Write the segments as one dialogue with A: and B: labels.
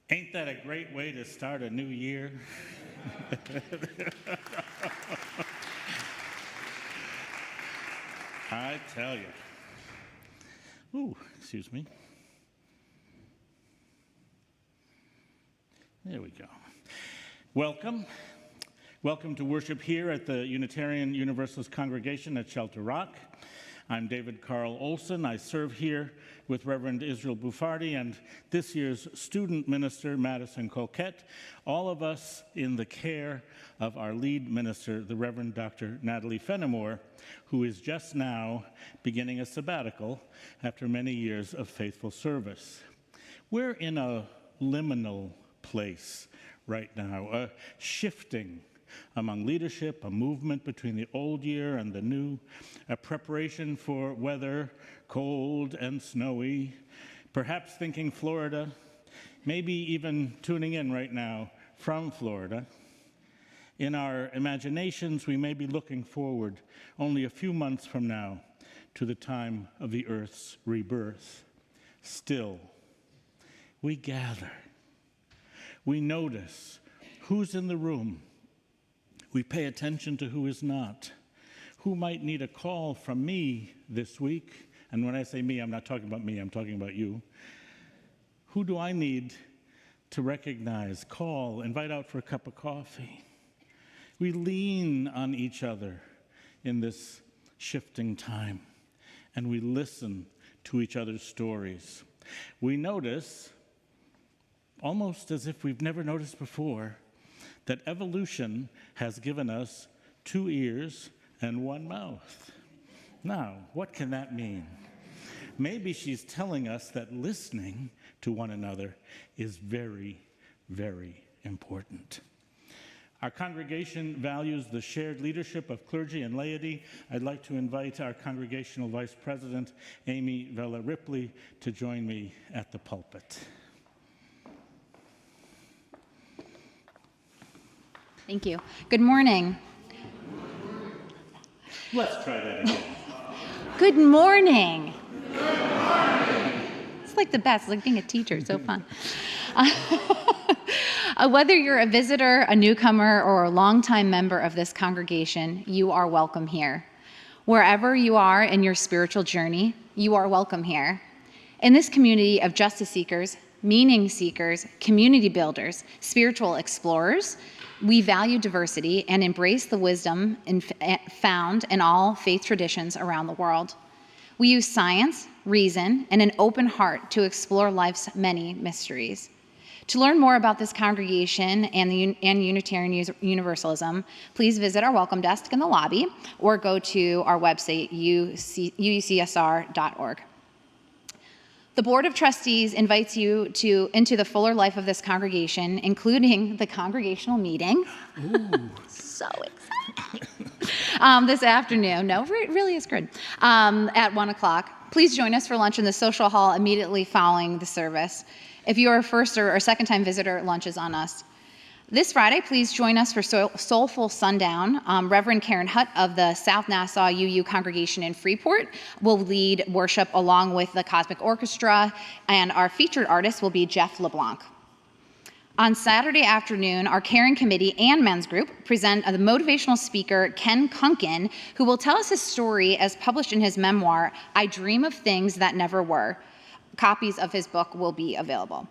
A: Ain't that a great way to start a new year? I tell you. Ooh, excuse me. There we go. Welcome. Welcome to worship here at the Unitarian Universalist congregation at Shelter Rock. I'm David Carl Olson. I serve here with Reverend Israel Buffardi and this year's student minister, Madison Coquette, all of us in the care of our lead minister, the Reverend Dr. Natalie Fenimore, who is just now beginning a sabbatical after many years of faithful service. We're in a liminal place right now, a shifting among leadership, a movement between the old year and the new, a preparation for weather, cold and snowy, perhaps thinking Florida, maybe even tuning in right now from Florida. In our imaginations, we may be looking forward only a few months from now to the time of the earth's rebirth. Still, we gather. We notice who's in the room. We pay attention to who is not. Who might need a call from me this week? And when I say me, I'm not talking about me, I'm talking about you. Who do I need to recognize, call, invite out for a cup of coffee? We lean on each other in this shifting time, and we listen to each other's stories. We notice almost as if we've never noticed before, that evolution has given us 2 ears and 1 mouth. Now, what can that mean? Maybe she's telling us that listening to one another is very, very important. Our congregation values the shared leadership of clergy and laity. I'd like to invite our congregational vice president, Amy Vella Ripley, to join me at the pulpit.
B: Thank you. Good morning.
A: Let's try that again.
B: Good morning. Good morning. It's like the best, it's like being a teacher, it's so fun. Whether you're a visitor, a newcomer, or a longtime member of this congregation, you are welcome here. Wherever you are in your spiritual journey, you are welcome here. In this community of justice seekers, meaning seekers, community builders, spiritual explorers, we value diversity and embrace the wisdom found in all faith traditions around the world. We use science, reason, and an open heart to explore life's many mysteries. To learn more about this congregation and Unitarian Universalism, please visit our welcome desk in the lobby or go to our website, UUCSR.org. The Board of Trustees invites you into the fuller life of this congregation, including the congregational meeting. Ooh. So exciting. This afternoon, no, it really is good, at 1 o'clock. Please join us for lunch in the social hall immediately following the service. If you are a first or second-time visitor, lunch is on us. This Friday, please join us for Soulful Sundown. Reverend Karen Hutt of the South Nassau UU congregation in Freeport will lead worship along with the Cosmic Orchestra, and our featured artist will be Jeff LeBlanc. On Saturday afternoon, our Caring Committee and Men's Group present the motivational speaker, Ken Kunkin, who will tell us his story as published in his memoir, I Dream of Things That Never Were. Copies of his book will be available.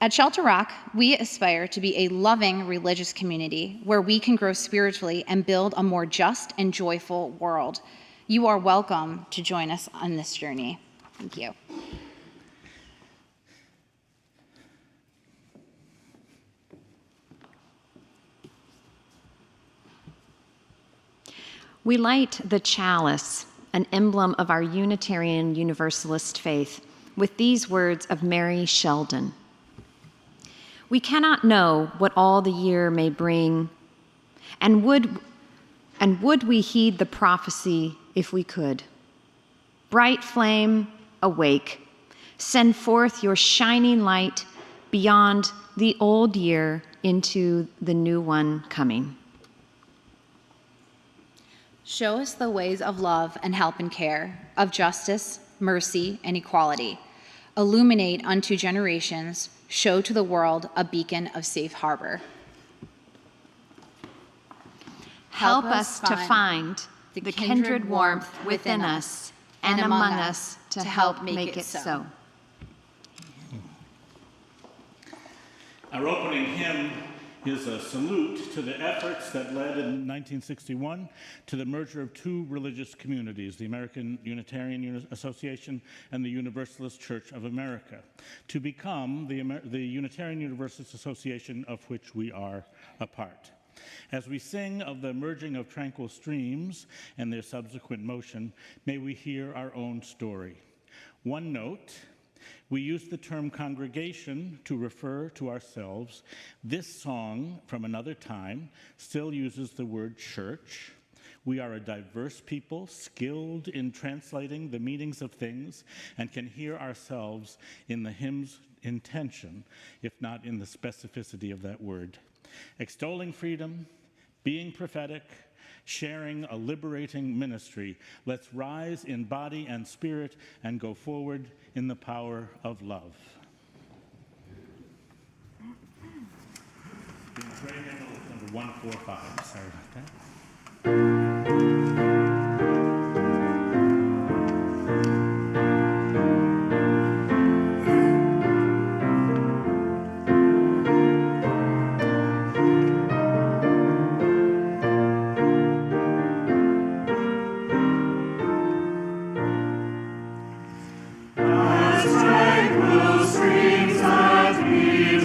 B: At Shelter Rock, we aspire to be a loving religious community where we can grow spiritually and build a more just and joyful world. You are welcome to join us on this journey. Thank you.
C: We light the chalice, an emblem of our Unitarian Universalist faith, with these words of Mary Sheldon. We cannot know what all the year may bring, and would we heed the prophecy if we could? Bright flame, awake, send forth your shining light beyond the old year into the new one coming.
B: Show us the ways of love and help and care, of justice, mercy, and equality. Illuminate unto generations, show to the world a beacon of safe harbor.
C: Help us to find the kindred warmth within us and among us to help make it so.
A: Our opening hymn is a salute to the efforts that led in 1961 to the merger of 2 religious communities, the American Unitarian Association and the Universalist Church of America, to become the Unitarian Universalist Association of which we are a part. As we sing of the merging of tranquil streams and their subsequent motion, may we hear our own story. One note: we use the term congregation to refer to ourselves. This song from another time still uses the word church. We are a diverse people, skilled in translating the meanings of things, and can hear ourselves in the hymn's intention, if not in the specificity of that word. Extolling freedom, being prophetic, sharing a liberating ministry, let's rise in body and spirit and go forward in the power of love. The gray handle is number 145. Sorry about that.
D: As tranquil streams that lead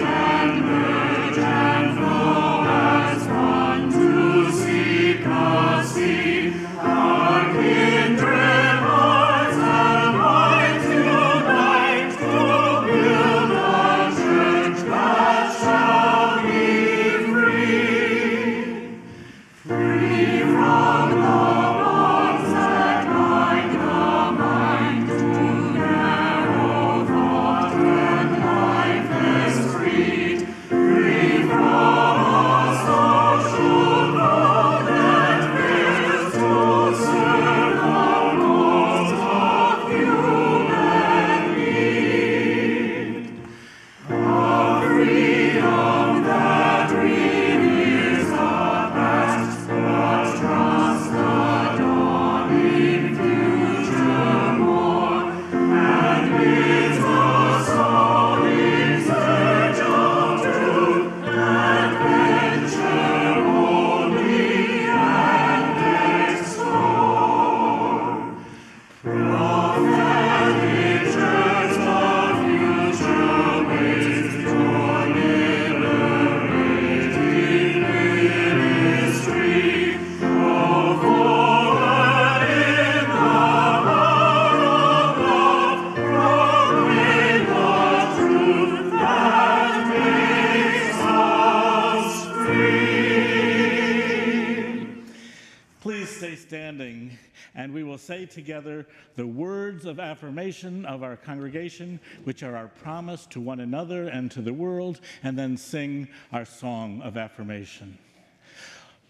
A: and we will say together the words of affirmation of our congregation, which are our promise to one another and to the world, and then sing our song of affirmation.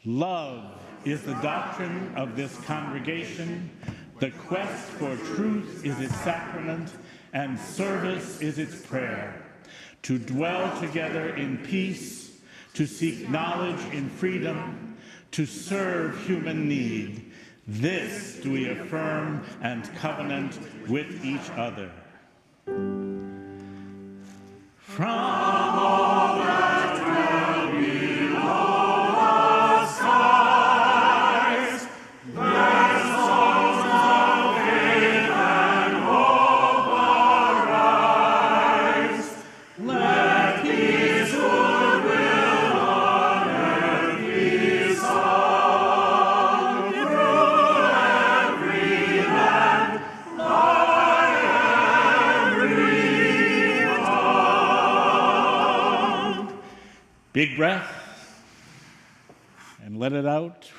A: Love is the doctrine of this congregation. The quest for truth is its sacrament, and service is its prayer. To dwell together in peace, to seek knowledge in freedom, to serve human need. This do we affirm and covenant with each other. From all that dwell below the skies, let songs of faith and hope arise. Let peace, goodwill on earth be sung through every land, by every tongue. Big breath, and let it out.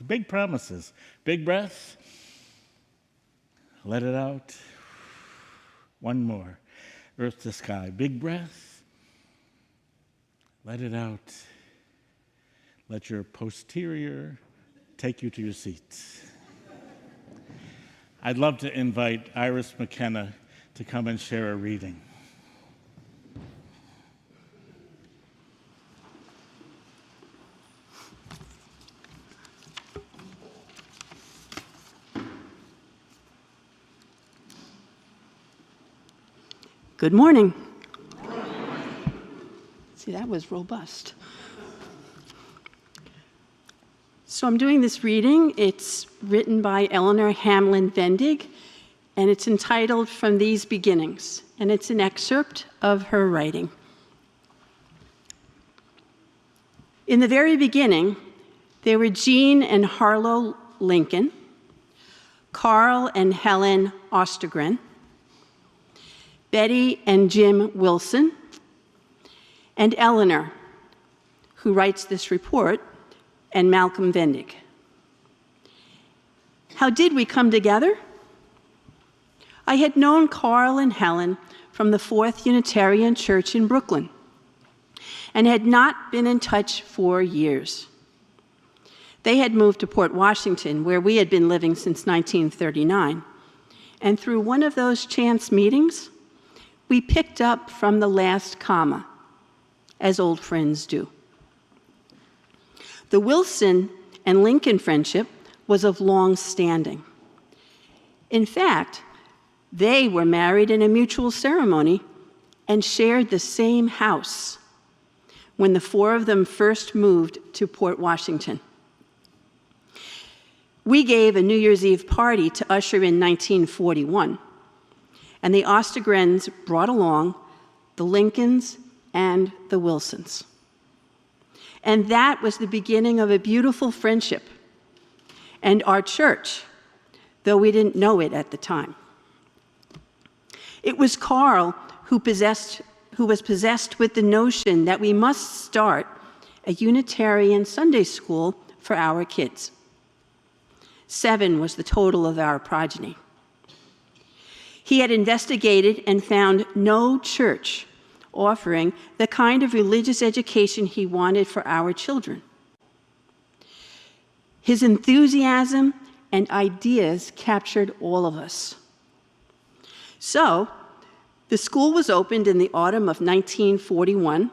A: Big promises. Big breath, let it out. One more. Earth to sky. Big breath, let it out. Let your posterior take you to your seats. I'd love to invite Iris McKenna to come and share a reading.
D: Good morning. See, that was robust. So I'm doing this reading. It's written by Eleanor Hamlin Vendig, and it's entitled From These Beginnings, and it's an excerpt of her writing. In the very beginning, there were Jean and Harlow Lincoln, Carl and Helen Ostergren, Betty and Jim Wilson, and Eleanor, who writes this report, and Malcolm Vendig. How did we come together? I had known Carl and Helen from the Fourth Unitarian Church in Brooklyn and had not been in touch for years. They had moved to Port Washington, where we had been living since 1939, and through one of those chance meetings, we picked up from the last comma, as old friends do. The Wilson and Lincoln friendship was of long standing. In fact, they were married in a mutual ceremony and shared the same house when the four of them first moved to Port Washington. We gave a New Year's Eve party to usher in 1941, and the Ostergrens brought along the Lincolns and the Wilsons. And that was the beginning of a beautiful friendship and our church, though we didn't know it at the time. It was Carl who was possessed with the notion that we must start a Unitarian Sunday school for our kids. 7 was the total of our progeny. He had investigated and found no church offering the kind of religious education he wanted for our children. His enthusiasm and ideas captured all of us. So, the school was opened in the autumn of 1941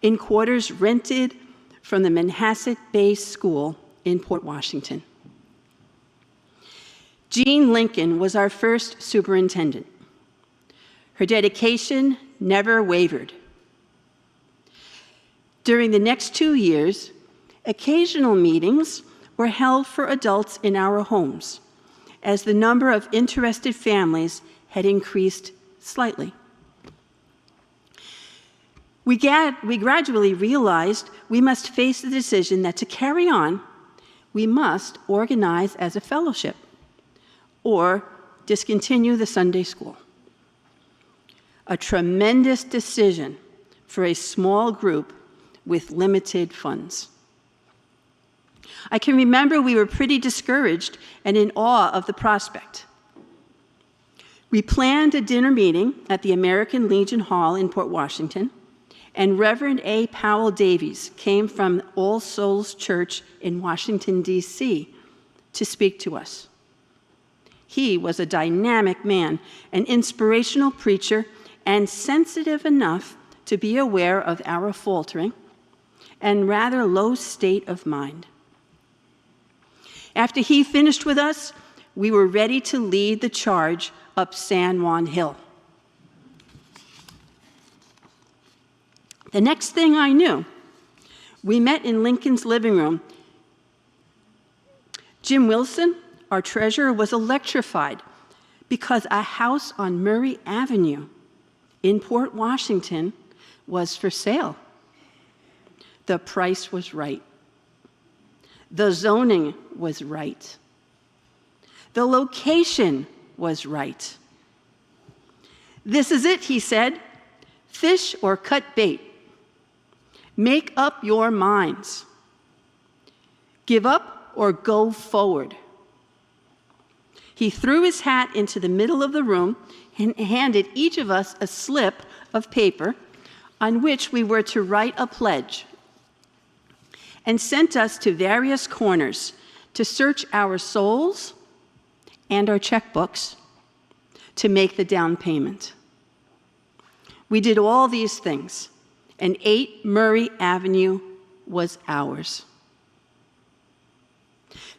D: in quarters rented from the Manhasset Bay School in Port Washington. Jean Lincoln was our first superintendent. Her dedication never wavered. During the next 2 years, occasional meetings were held for adults in our homes, as the number of interested families had increased slightly. We gradually realized we must face the decision that to carry on, we must organize as a fellowship or discontinue the Sunday school. A tremendous decision for a small group with limited funds. I can remember we were pretty discouraged and in awe of the prospect. We planned a dinner meeting at the American Legion Hall in Port Washington, and Reverend A. Powell Davies came from All Souls Church in Washington, D.C., to speak to us. He was a dynamic man, an inspirational preacher, and sensitive enough to be aware of our faltering and rather low state of mind. After he finished with us, we were ready to lead the charge up San Juan Hill. The next thing I knew, we met in Lincoln's living room. Jim Wilson, our treasurer, was electrified because a house on Murray Avenue in Port Washington was for sale. The price was right. The zoning was right. The location was right. This is it, he said. Fish or cut bait. Make up your minds. Give up or go forward. He threw his hat into the middle of the room and handed each of us a slip of paper on which we were to write a pledge, and sent us to various corners to search our souls and our checkbooks to make the down payment. We did all these things, and 8 Murray Avenue was ours.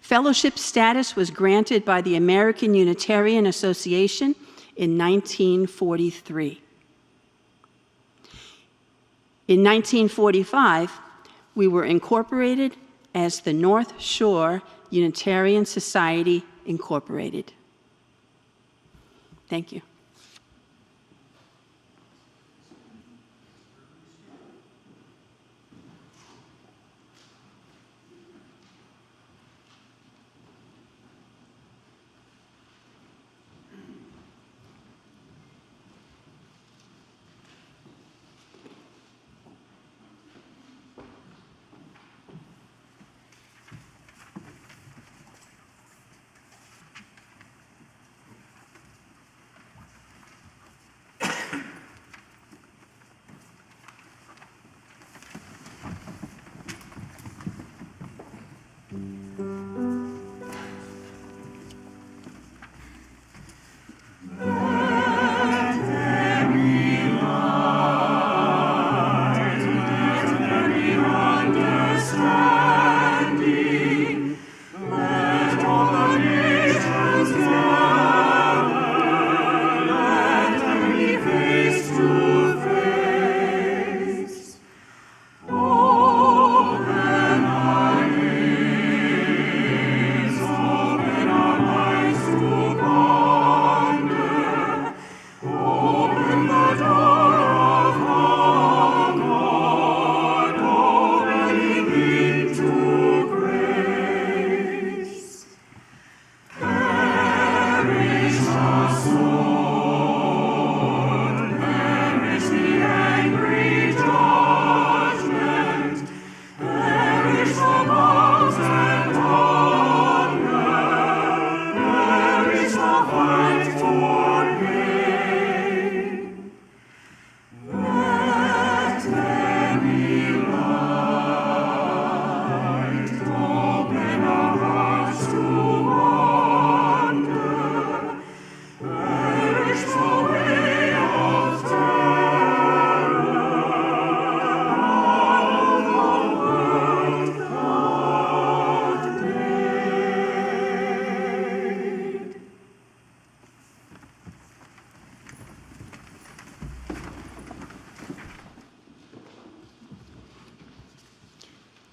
D: Fellowship status was granted by the American Unitarian Association in 1943. In 1945, we were incorporated as the North Shore Unitarian Society, Incorporated. Thank you.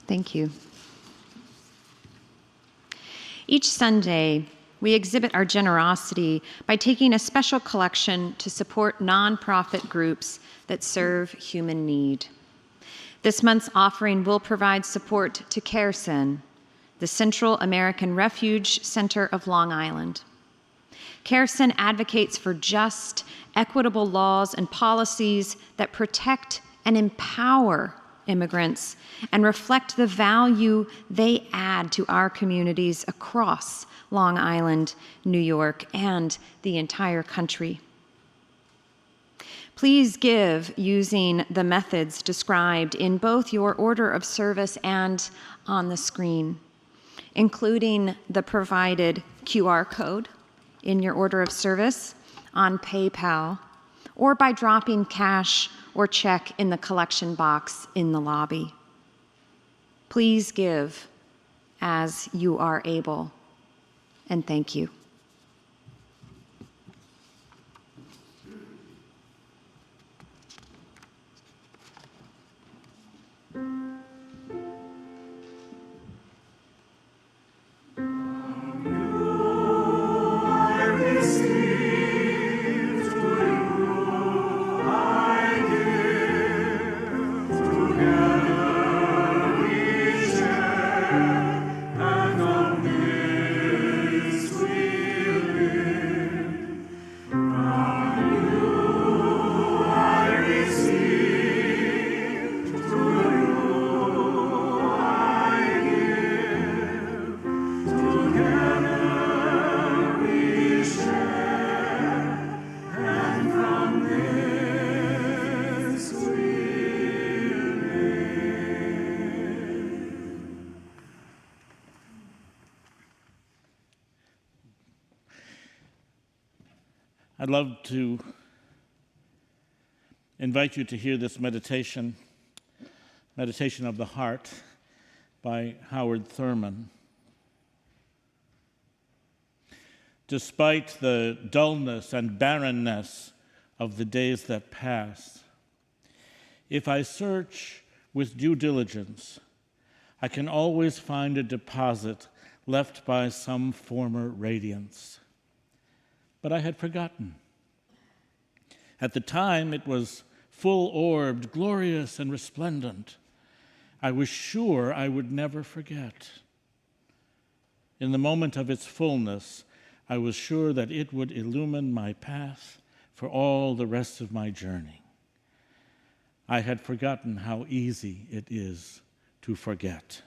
C: Thank you. Each Sunday, we exhibit our generosity by taking a special collection to support nonprofit groups that serve human need. This month's offering will provide support to CARESN, the Central American Refuge Center of Long Island. CARESN advocates for just, equitable laws and policies that protect and empower immigrants and reflect the value they add to our communities across Long Island, New York, and the entire country. Please give using the methods described in both your order of service and on the screen, including the provided QR code in your order of service, on PayPal, or by dropping cash or check in the collection box in the lobby. Please give as you are able, and thank you.
A: I'd love to invite you to hear this meditation of the heart by Howard Thurman. Despite the dullness and barrenness of the days that pass, if I search with due diligence, I can always find a deposit left by some former radiance. But I had forgotten. At the time, it was full-orbed, glorious, and resplendent. I was sure I would never forget. In the moment of its fullness, I was sure that it would illumine my path for all the rest of my journey. I had forgotten how easy it is to forget.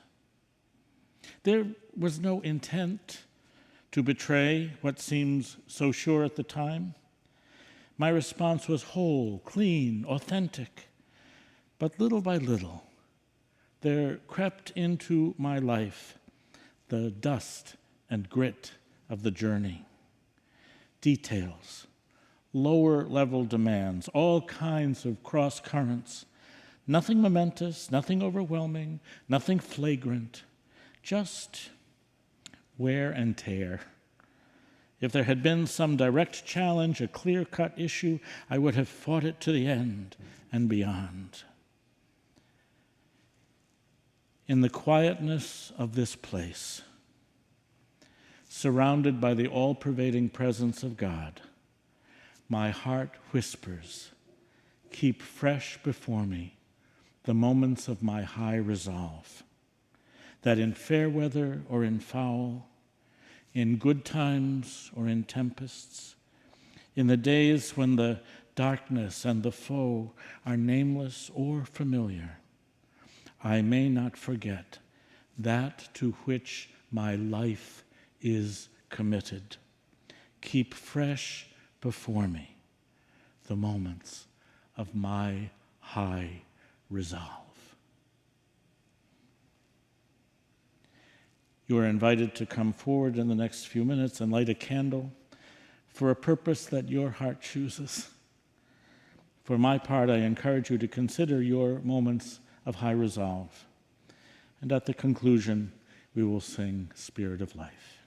A: There was no intent to betray what seems so sure at the time. My response was whole, clean, authentic. But little by little, there crept into my life the dust and grit of the journey. Details, lower-level demands, all kinds of cross currents. Nothing momentous, nothing overwhelming, nothing flagrant, just wear and tear. If there had been some direct challenge, a clear-cut issue, I would have fought it to the end and beyond. In the quietness of this place, surrounded by the all-pervading presence of God, my heart whispers, keep fresh before me the moments of my high resolve, that in fair weather or in foul, in good times or in tempests, in the days when the darkness and the foe are nameless or familiar, I may not forget that to which my life is committed. Keep fresh before me the moments of my high resolve. You are invited to come forward in the next few minutes and light a candle for a purpose that your heart chooses. For my part, I encourage you to consider your moments of high resolve. And at the conclusion, we will sing Spirit of Life.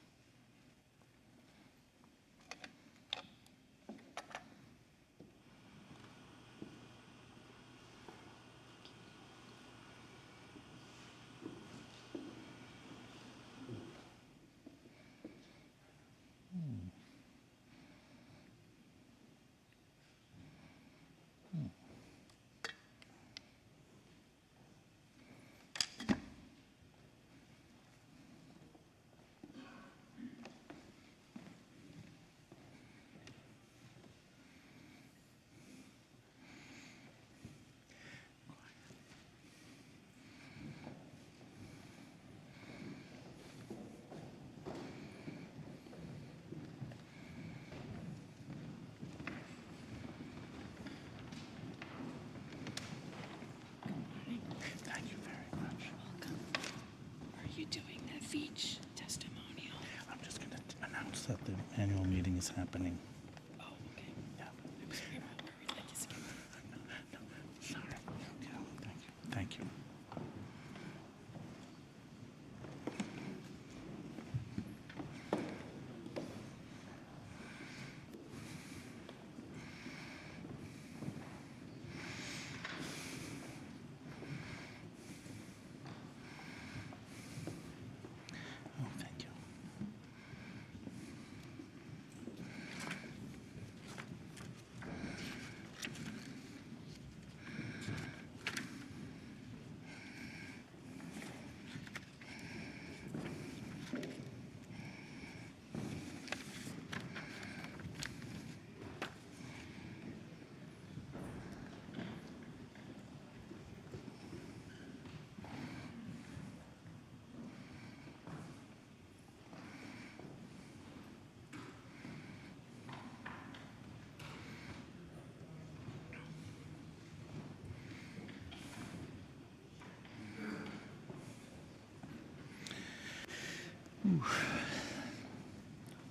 A: is happening. Oh, okay. Yeah. No, sorry. Yeah, thank you. Thank you. Oh, thank you.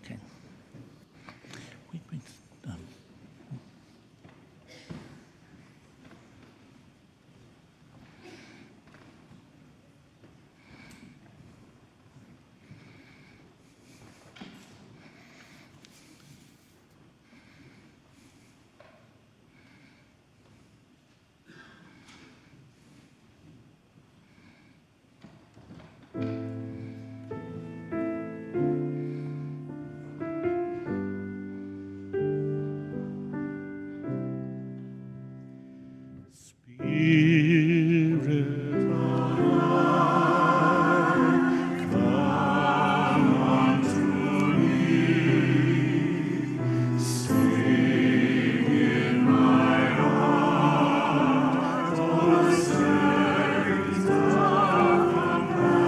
A: Okay. Wait. Spirit of life, come unto me. Sing in my heart the strains of compassion.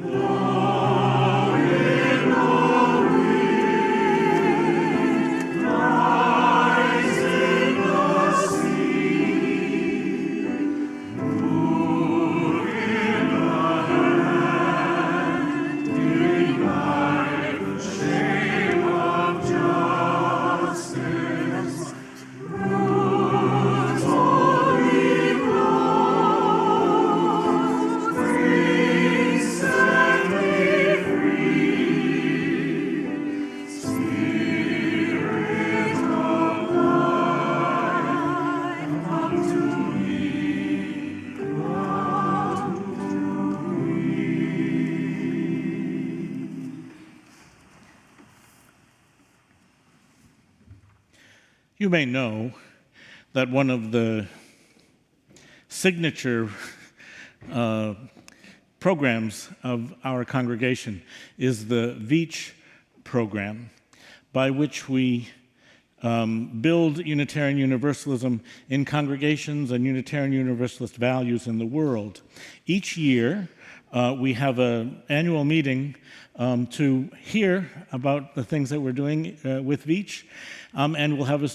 A: Blowing on me, rise in the sea. Move in the hand, ignite the shame of justice. Roots holy grow, free, set me free. Spirit of life, come to me, come to me. You may know that one of the signature programs of our congregation is the VEACH program, by which we build Unitarian Universalism in congregations and Unitarian Universalist values in the world. Each year, we have an annual meeting to hear about the things that we're doing with VEACH, and we'll have a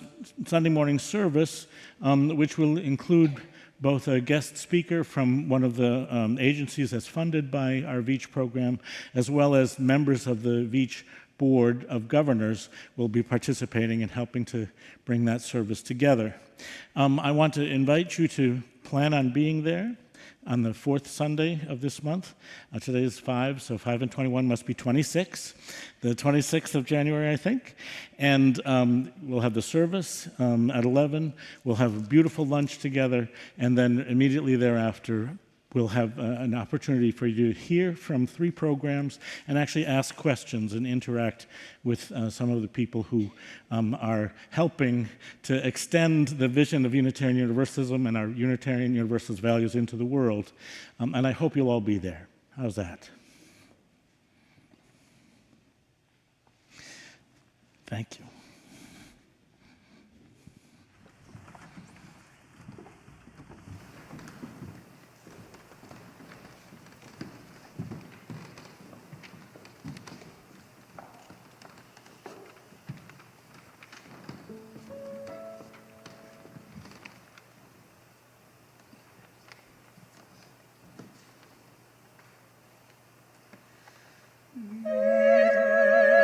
A: Sunday morning service, which will include both a guest speaker from one of the agencies that's funded by our VEACH program, as well as members of the VEACH Board of Governors will be participating and helping to bring that service together. I want to invite you to plan on being there on the fourth Sunday of this month. Today is 5, so 5 and 21 must be 26. The 26th of January, I think. And we'll have the service at 11. We'll have a beautiful lunch together, and then immediately thereafter, we'll have an opportunity for you to hear from 3 programs and actually ask questions and interact with some of the people who are helping to extend the vision of Unitarian Universalism and our Unitarian Universalist values into the world. And I hope you'll all be there. How's that? Thank you. Unitarian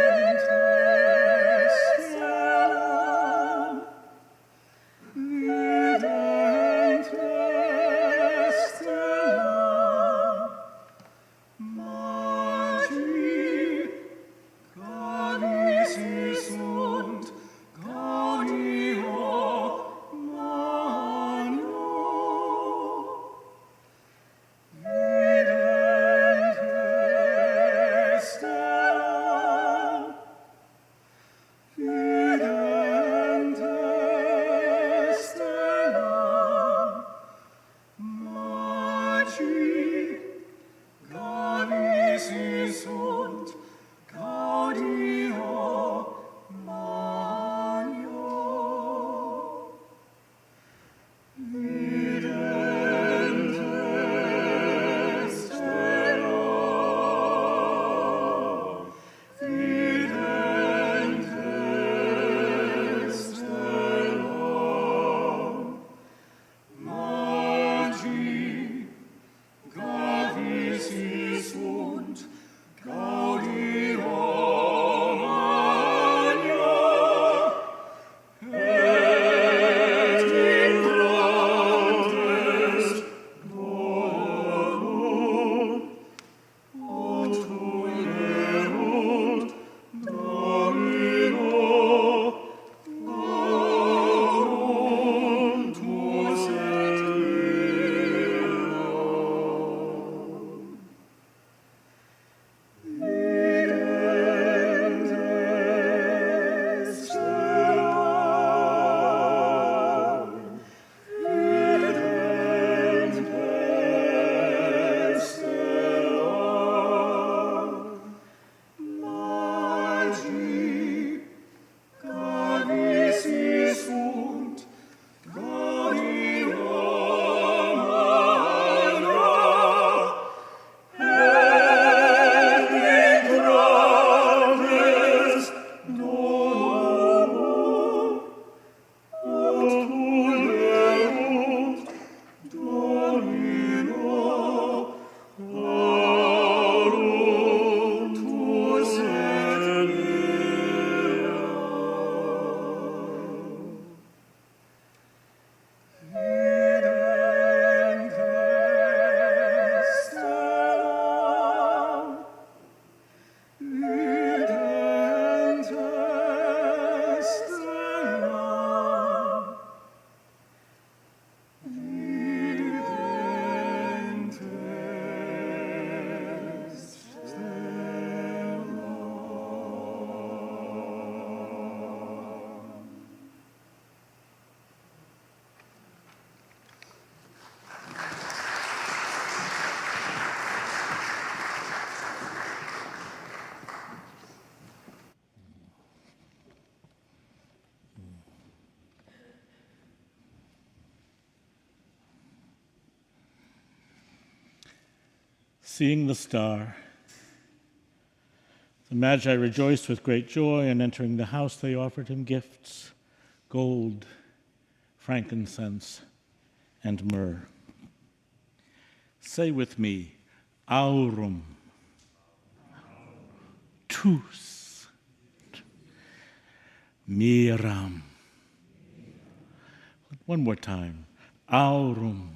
A: seeing the star. The Magi rejoiced with great joy, and entering the house they offered him gifts, gold, frankincense, and myrrh. Say with me, aurum, tus, miram. One more time, aurum,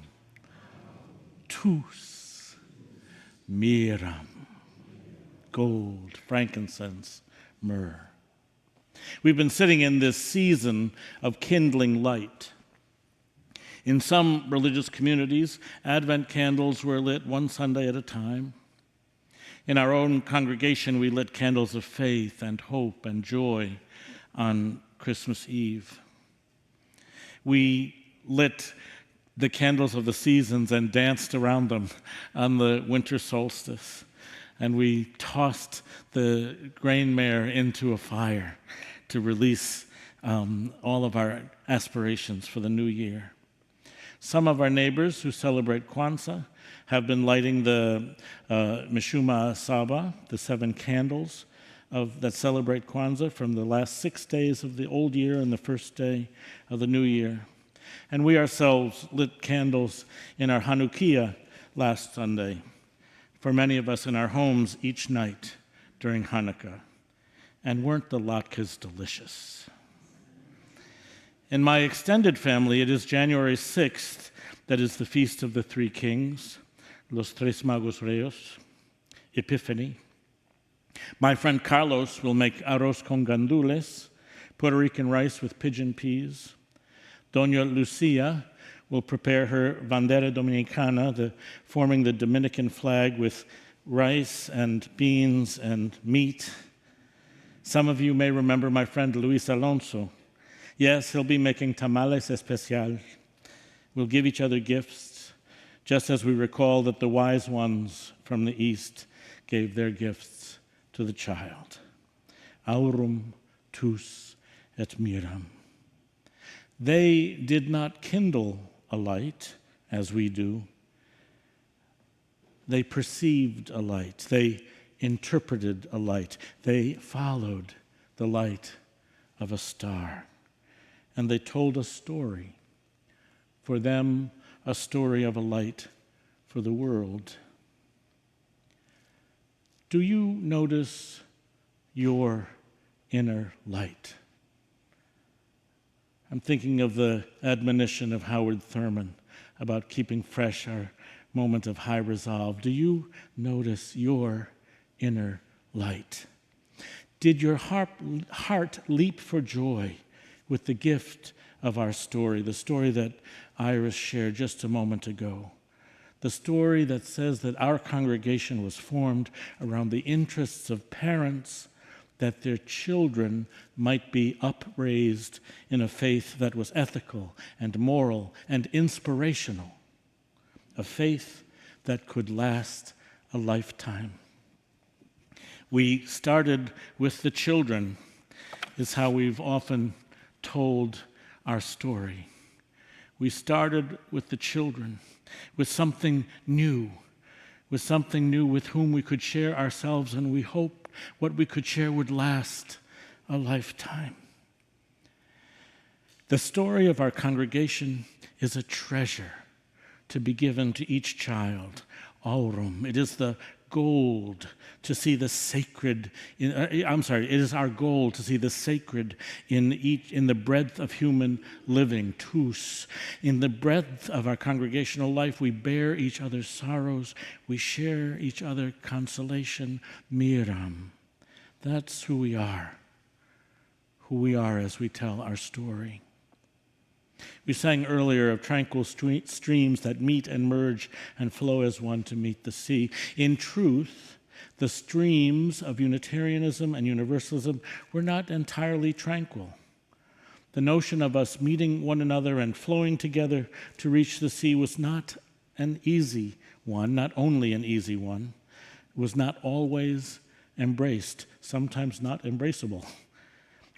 A: tus, miram. Gold, frankincense, myrrh. We've been sitting in this season of kindling light. In some religious communities, Advent candles were lit one Sunday at a time. In our own congregation, we lit candles of faith and hope and joy on Christmas Eve. We lit the candles of the seasons and danced around them on the winter solstice. And we tossed the grain mare into a fire to release all of our aspirations for the new year. Some of our neighbors who celebrate Kwanzaa have been lighting the Mishuma Saba, the 7 candles that celebrate Kwanzaa from the last 6 days of the old year and the first day of the new year. And we ourselves lit candles in our Hanukkah last Sunday, for many of us in our homes each night during Hanukkah. And weren't the latkes delicious? In my extended family, it is January 6th that is the Feast of the Three Kings, Los Tres Magos Reos, Epiphany. My friend Carlos will make arroz con gandules, Puerto Rican rice with pigeon peas. Doña Lucia will prepare her bandera dominicana, forming the Dominican flag with rice and beans and meat. Some of you may remember my friend Luis Alonso. Yes, he'll be making tamales especial. We'll give each other gifts, just as we recall that the wise ones from the East gave their gifts to the child. Aurum, tus, et miram. They did not kindle a light, as we do. They perceived a light. They interpreted a light. They followed the light of a star. And they told a story. For them, a story of a light for the world. Do you notice your inner light? I'm thinking of the admonition of Howard Thurman about keeping fresh our moment of high resolve. Do you notice your inner light? Did your heart leap for joy with the gift of our story, the story that Iris shared just a moment ago? The story that says that our congregation was formed around the interests of parents, that their children might be upraised in a faith that was ethical and moral and inspirational, a faith that could last a lifetime. We started with the children, is how we've often told our story. We started with the children, with something new, with whom we could share ourselves, and we hoped what we could share would last a lifetime. The story of our congregation is a treasure to be given to each child. Aurum. It is the gold to see the sacred. It is our goal to see the sacred in the breadth of human living. Tus. In the breadth of our congregational life, we bear each other's sorrows. We share each other consolation. Miram. That's who we are as we tell our story. We sang earlier of tranquil streams that meet and merge and flow as one to meet the sea. In truth, the streams of Unitarianism and Universalism were not entirely tranquil. The notion of us meeting one another and flowing together to reach the sea was not an easy one, not only an easy one. It was not always embraced, sometimes not embraceable.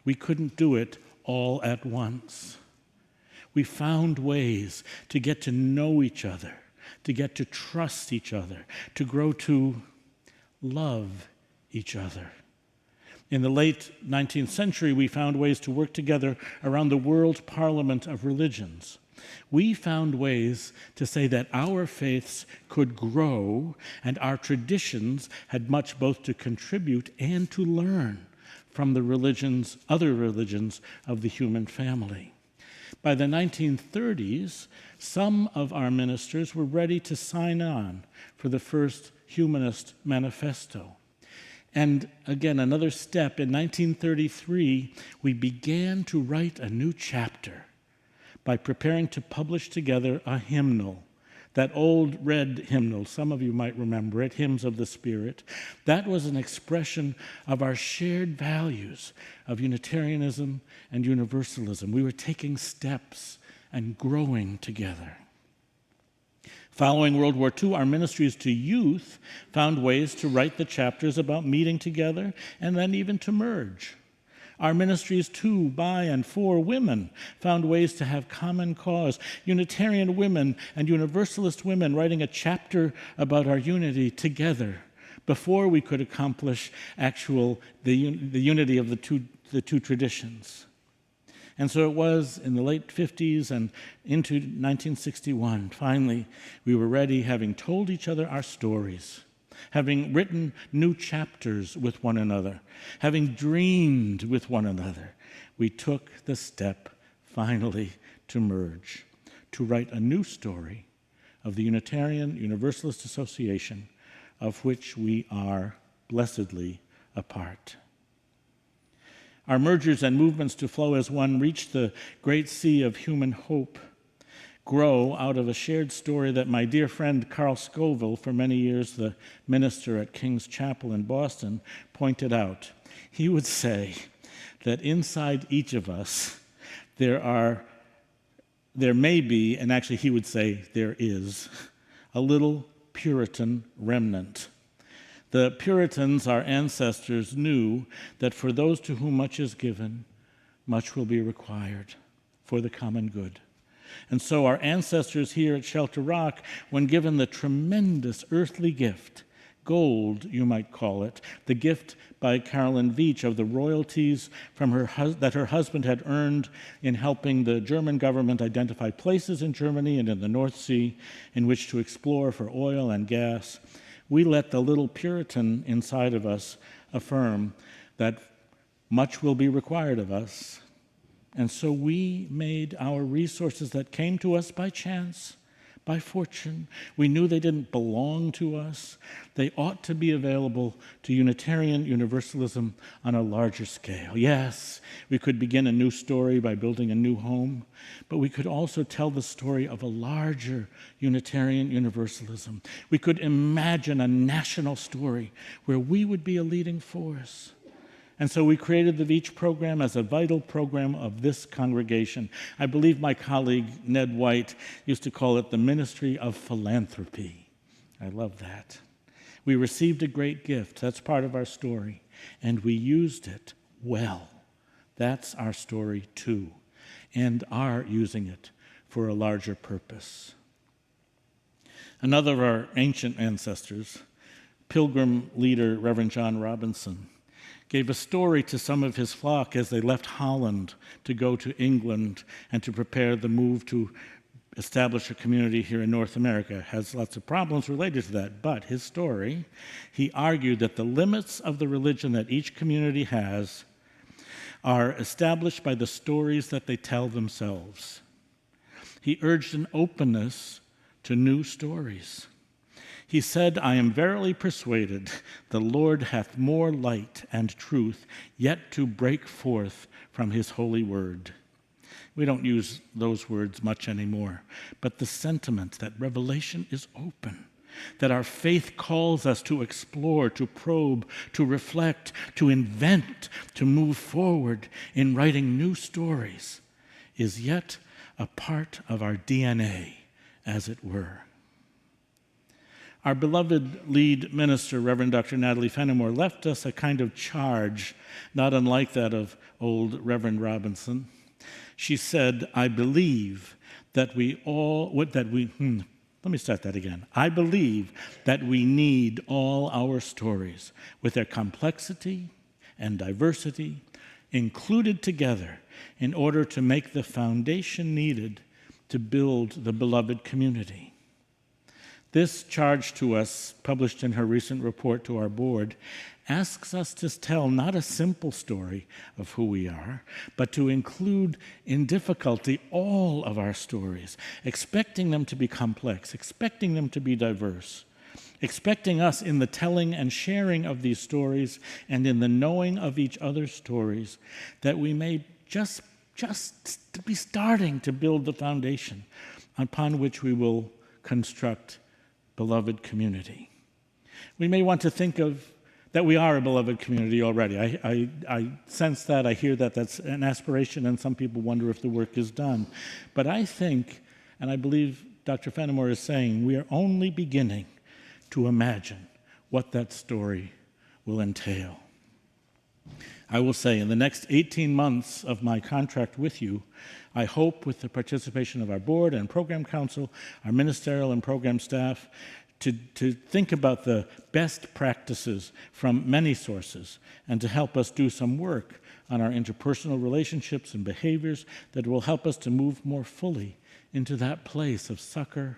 A: We couldn't do it all at once. We found ways to get to know each other, to get to trust each other, to grow to love each other. In the late 19th century, we found ways to work together around the World Parliament of Religions. We found ways to say that our faiths could grow and our traditions had much both to contribute and to learn from the other religions of the human family. By the 1930s, some of our ministers were ready to sign on for the first Humanist Manifesto. And again, another step, in 1933, we began to write a new chapter by preparing to publish together a hymnal, that old red hymnal, some of you might remember it, Hymns of the Spirit. That was an expression of our shared values of Unitarianism and Universalism. We were taking steps and growing together. Following World War II, our ministries to youth found ways to write the chapters about meeting together and then even to merge. Our ministries to, by, and for women found ways to have common cause. Unitarian women and Universalist women writing a chapter about our unity together before we could accomplish the unity of the two traditions. And so it was in the late 50s and into 1961, finally, we were ready, having told each other our stories, having written new chapters with one another, having dreamed with one another. We took the step, finally, to merge, to write a new story of the Unitarian Universalist Association, of which we are blessedly a part. Our mergers and movements to flow as one reach the great sea of human hope, grow out of a shared story that my dear friend Carl Scoville, for many years the minister at King's Chapel in Boston, pointed out. He would say that inside each of us there may be, and actually he would say there is, a little Puritan remnant. The Puritans, our ancestors, knew that for those to whom much is given, much will be required for the common good. And so our ancestors here at Shelter Rock, when given the tremendous earthly gift, gold, you might call it, the gift by Carolyn Veach of the royalties from that her husband had earned in helping the German government identify places in Germany and in the North Sea in which to explore for oil and gas, we let the little Puritan inside of us affirm that much will be required of us. And so we made our resources that came to us by chance, by fortune. We knew they didn't belong to us. They ought to be available to Unitarian Universalism on a larger scale. Yes, we could begin a new story by building a new home, but we could also tell the story of a larger Unitarian Universalism. We could imagine a national story where we would be a leading force. And so we created the Veach program as a vital program of this congregation. I believe my colleague Ned White used to call it the ministry of philanthropy. I love that. We received a great gift. That's part of our story. And we used it well. That's our story too. And are using it for a larger purpose. Another of our ancient ancestors, Pilgrim leader Reverend John Robinson, gave a story to some of his flock as they left Holland to go to England and to prepare the move to establish a community here in North America. It has lots of problems related to that, but his story, he argued that the limits of the religion that each community has are established by the stories that they tell themselves. He urged an openness to new stories. He said, I am verily persuaded the Lord hath more light and truth yet to break forth from his holy word. We don't use those words much anymore, but the sentiment that revelation is open, that our faith calls us to explore, to probe, to reflect, to invent, to move forward in writing new stories, is yet a part of our DNA, as it were. Our beloved lead minister, Reverend Dr. Natalie Fenimore, left us a kind of charge, not unlike that of old Reverend Robinson. She said, I believe that Let me start that again. I believe that we need all our stories, with their complexity and diversity, included together in order to make the foundation needed to build the beloved community. This charge to us, published in her recent report to our board, asks us to tell not a simple story of who we are, but to include in difficulty all of our stories, expecting them to be complex, expecting them to be diverse, expecting us in the telling and sharing of these stories and in the knowing of each other's stories that we may just be starting to build the foundation upon which we will construct beloved community. We may want to think of that we are a beloved community already. I sense that, I hear that, that's an aspiration, and some people wonder if the work is done. But I think, and I believe Dr. Fenimore is saying, we are only beginning to imagine what that story will entail. I will say, in the next 18 months of my contract with you, I hope, with the participation of our board and program council, our ministerial and program staff, to think about the best practices from many sources and to help us do some work on our interpersonal relationships and behaviors that will help us to move more fully into that place of succor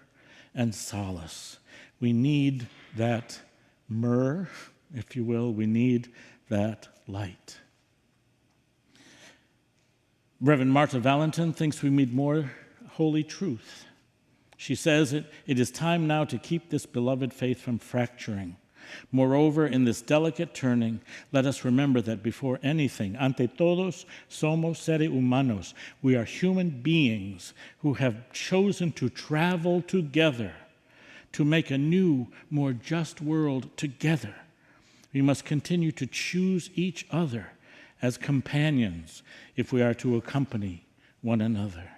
A: and solace. We need that myrrh, if you will. We need that light. Reverend Martha Valentin thinks we need more holy truth. She says it is time now to keep this beloved faith from fracturing. Moreover, in this delicate turning, let us remember that before anything, ante todos somos seres humanos. We are human beings who have chosen to travel together to make a new, more just world together. We must continue to choose each other as companions if we are to accompany one another.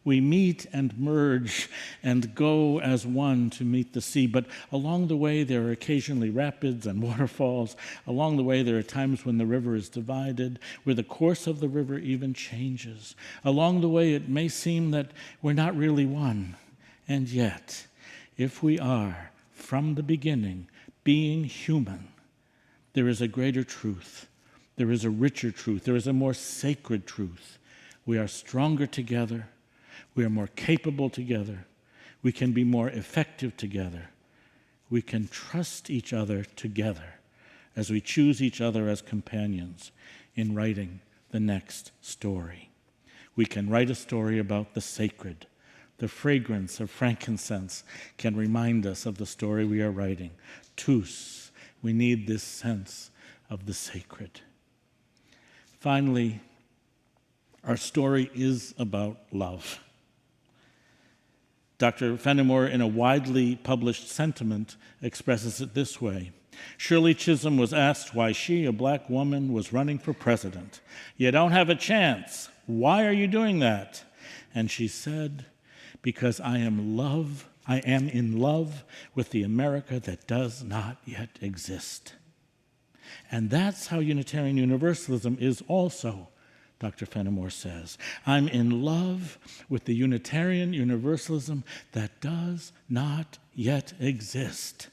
A: We meet and merge and go as one to meet the sea, but along the way there are occasionally rapids and waterfalls. Along the way there are times when the river is divided, where the course of the river even changes. Along the way it may seem that we're not really one, and yet, if we are, from the beginning, being human, there is a greater truth. There is a richer truth. There is a more sacred truth. We are stronger together. We are more capable together. We can be more effective together. We can trust each other together as we choose each other as companions in writing the next story. We can write a story about the sacred. The fragrance of frankincense can remind us of the story we are writing. Tous, we need this sense of the sacred. Finally, our story is about love. Dr. Fenimore, in a widely published sentiment, expresses it this way. Shirley Chisholm was asked why she, a black woman, was running for president. You don't have a chance. Why are you doing that? And she said, because I am in love with the America that does not yet exist. And that's how Unitarian Universalism is also, Dr. Fenimore says. I'm in love with the Unitarian Universalism that does not yet exist.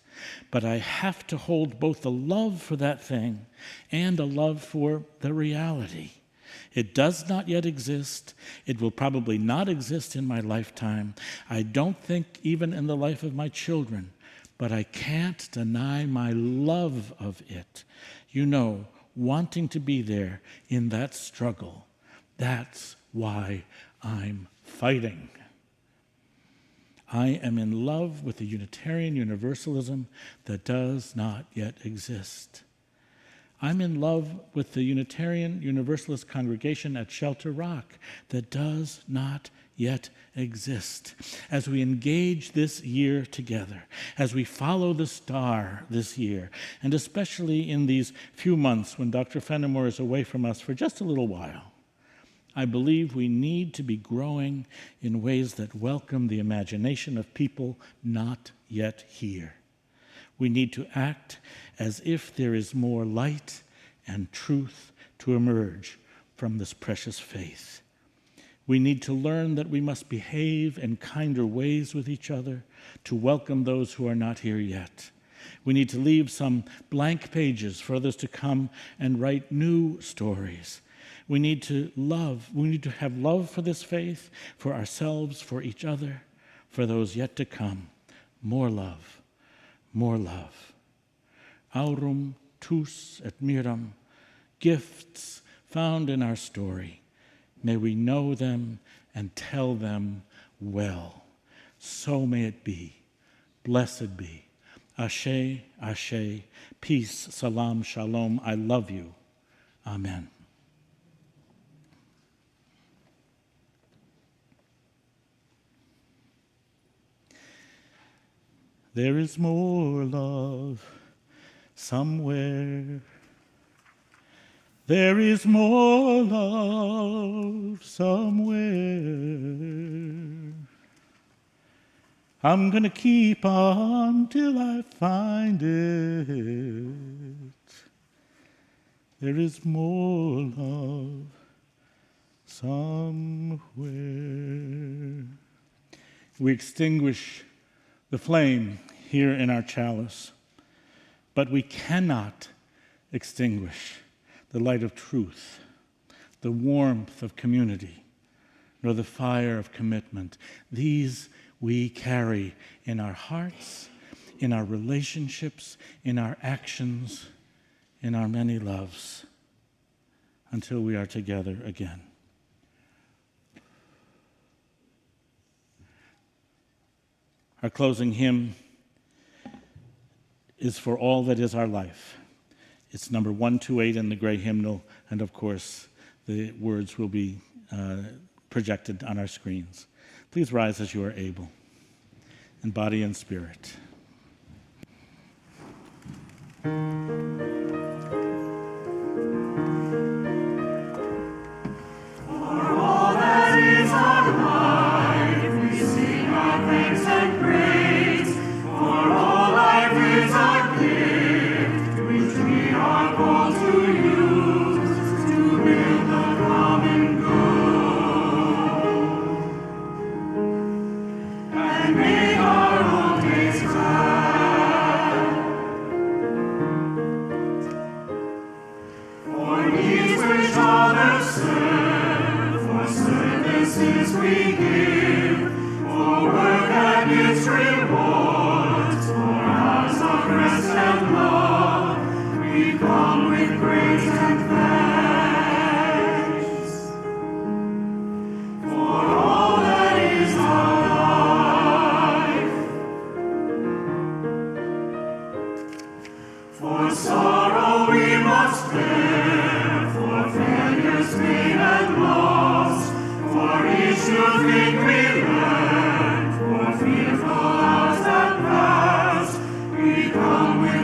A: But I have to hold both a love for that thing and a love for the reality. It does not yet exist. It will probably not exist in my lifetime. I don't think even in the life of my children. But I can't deny my love of it. You know, wanting to be there in that struggle. That's why I'm fighting. I am in love with the Unitarian Universalism that does not yet exist. I'm in love with the Unitarian Universalist congregation at Shelter Rock that does not yet exist. As we engage this year together, as we follow the star this year, and especially in these few months when Dr. Fenimore is away from us for just a little while, I believe we need to be growing in ways that welcome the imagination of people not yet here. We need to act as if there is more light and truth to emerge from this precious faith. We need to learn that we must behave in kinder ways with each other to welcome those who are not here yet. We need to leave some blank pages for others to come and write new stories. We need to love. We need to have love for this faith, for ourselves, for each other, for those yet to come. More love, more love. Aurum tus et miram, gifts found in our story. May we know them and tell them well. So may it be. Blessed be. Ashe, ashe, peace, salam, shalom, I love you. Amen. There is more love somewhere. There is more love somewhere. I'm gonna keep on till I find it. There is more love somewhere. We extinguish the flame here in our chalice, but we cannot extinguish the light of truth, the warmth of community, nor the fire of commitment. These we carry in our hearts, in our relationships, in our actions, in our many loves, until we are together again. Our closing hymn is For All That Is Our Life. It's number 128 in the gray hymnal, and of course, the words will be projected on our screens. Please rise as you are able, in body and spirit.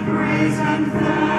E: Praise and thanks.